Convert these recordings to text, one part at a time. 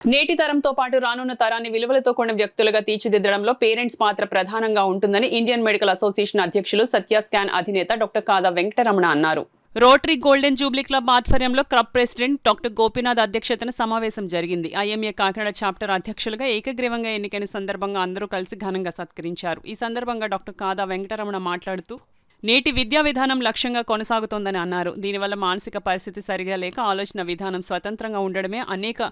నేటి తరంతో పాటు రానున్న తరాన్ని విలువలతో కూడిన వ్యక్తులుగా తీర్చిదిద్దడంలో పేరెంట్స్ పాత్ర ప్రధానంగా ఉంటుందని ఇండియన్ మెడికల్ అసోసియేషన్ అధ్యక్షులు సత్య స్కాన్ అధినేత డాక్టర్ కాదా వెంకటరమణ అన్నారు. రోటరీ గోల్డెన్ జూబ్లీ క్లబ్ ఆధ్వర్యంలో క్లబ్ ప్రెసిడెంట్ డాక్టర్ గోపీనాథ్ అధ్యక్షతన సమావేశం జరిగింది. ఐఎంఏ కాకినాడ చాప్టర్ అధ్యక్షులుగా ఏకగ్రీవంగా ఎన్నికైన సందర్భంగా అందరూ కలిసి ఘనంగా సత్కరించారు. ఈ సందర్భంగా డాక్టర్ కాదా వెంకటరమణ మాట్లాడుతూ నేటి విద్యా విధానం లక్ష్యంగా కొనసాగుతోందని అన్నారు. దీనివల్ల మానసిక పరిస్థితి సరిగా లేక ఆలోచన విధానం స్వతంత్రంగా ఉండడమే అనేక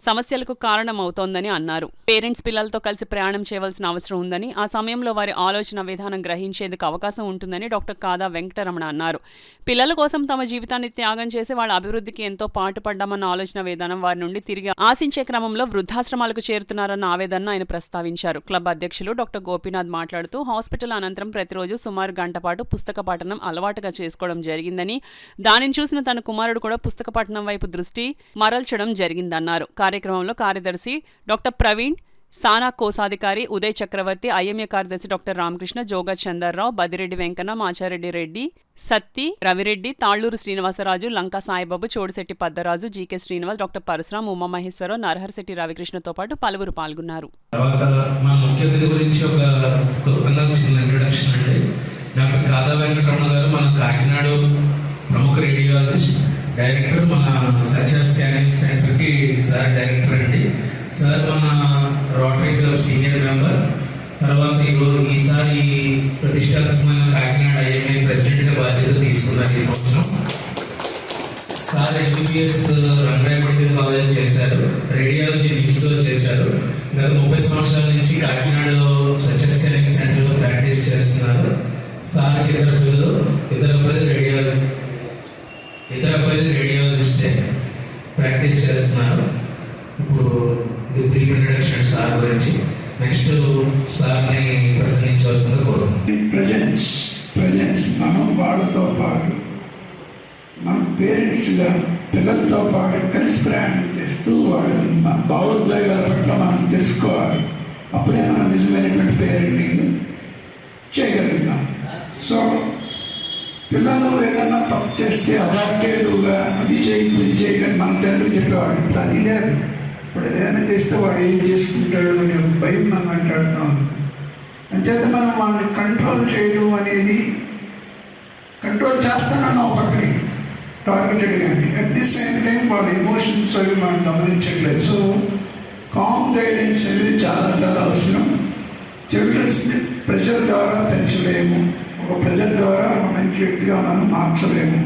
సమస్యలకు కారణమవుతోందని అన్నారు. పేరెంట్స్ పిల్లలతో కలిసి ప్రయాణం చేయవలసిన అవసరం ఉందని, ఆ సమయంలో వారి ఆలోచన విధానం గ్రహించేందుకు అవకాశం ఉంటుందని డాక్టర్ కాదా వెంకటరమణ అన్నారు. పిల్లల కోసం తమ జీవితాన్ని త్యాగం చేసి వాళ్ళ అభివృద్ధికి ఎంతో పాటుపడ్డామన్న ఆలోచన విధానం వారి నుండి తిరిగి ఆశించే క్రమంలో వృద్ధాశ్రమాలకు చేరుతున్నారన్న ఆవేదనను ఆయన ప్రస్తావించారు. క్లబ్ అధ్యక్షులు డాక్టర్ గోపీనాథ్ మాట్లాడుతూ హాస్పిటల్ అనంతరం ప్రతిరోజు సుమారు గంట పాటు పుస్తక పఠనం అలవాటుగా చేసుకోవడం జరిగిందని, దానిని చూసిన తన కుమారుడు కూడా పుస్తక పఠనం వైపు దృష్టి మరల్చడం జరిగిందన్నారు. కార్యక్రమంలో కార్యదర్శి డాక్టర్ ప్రవీణ్, సానా కోశాధికారి ఉదయ్ చక్రవర్తి, ఐఎంఏ కార్యదర్శి doctor Ramakrishna, జోగా Chandarrao, Badireddy Venkanna, Machareddy Reddy, Satti, Ravi Reddy, Tallur Srinivasaraju, Lanka Saibaba, Chodisetti పద్దరాజు, GK Srinivas, doctor Parashuram, Umamaheswararao, Naraharshetty రవికృష్ణతో పాటు పలువురు పాల్గొన్నారు. డాక్టర్ కాదా వెంకటరమణ గారు మన కాకినాడ ప్రముఖ రేడియాలజిస్ట్, డైరెక్టర్ మన సత్య స్కానింగ్ సెంటర్కి సార్ డైరెక్టర్ అండి. సార్ మన రోటరీ క్లబ్ సీనియర్ మెంబర్, తర్వాత ఈసారి ప్రతిష్టాత్మకమైన కాకినాడ ఐఎంఏ ప్రెసిడెంట్గా బాధ్యత తీసుకున్నారు ఈ సంవత్సరం. సార్ ఎంబీబీఎస్ రంగారెడ్డి కాలేజ్ చేశారు, రేడియాలజీ నిమ్స్లో చేశారు. గత 30 సంవత్సరాల నుంచి కాకినాడలో సత్య స్కానింగ్ సెంటర్లో ప్రాక్టీస్ చేస్తున్నారు. సార్ ఇతర అబ్బాయిలు రేడియాలజిస్టే ప్రాక్టీస్ చేస్తున్నారు. ఇప్పుడు బ్రీఫ్ ఇంట్రడక్షన్ సార్ గురించి నెక్స్ట్ సార్ని ప్రసంగించవలసింది కోరుకుంటున్నాను. ప్రజెంట్స్ మనం వాళ్ళతో పాటు మన పేరెంట్స్గా పిల్లలతో పాటు కలిసి ప్రయాణం చేస్తూ వాళ్ళ భావోద్వేగాల పట్ల మనం తెలుసుకోవాలి. అప్పుడే మనం నిజమైనటువంటి పేరెంటింగ్ చేయగలుగుతాం. సో పిల్లలు ఏదన్నా తప్పు చేస్తే అడాప్టేటివ్గా అది చేయగలి మన తండ్రి చెప్పేవాడు. ఇప్పుడు అది లేదు. ఇప్పుడు ఏదైనా చేస్తే వాడు ఏం చేసుకుంటాడు అనే భయం మనం మాట్లాడుతాం. అంచేత మనం వాళ్ళని కంట్రోల్ చేయడం అనేది కంట్రోల్ చేస్తానన్న ఒక పక్కని టార్గెటెడ్ కానీ అట్ ది సేమ్ టైం వాళ్ళ ఎమోషన్స్ అవి మనం గమనించట్లేదు. సో కామ్ గైడెన్స్ అనేది చాలా చాలా అవసరం. చిల్డ్రన్స్ని ప్రెషర్ ద్వారా పెంచలేము, ఒక ప్రెజర్ ద్వారా ఒక మంచి వ్యక్తిగా మనం మార్చలేము.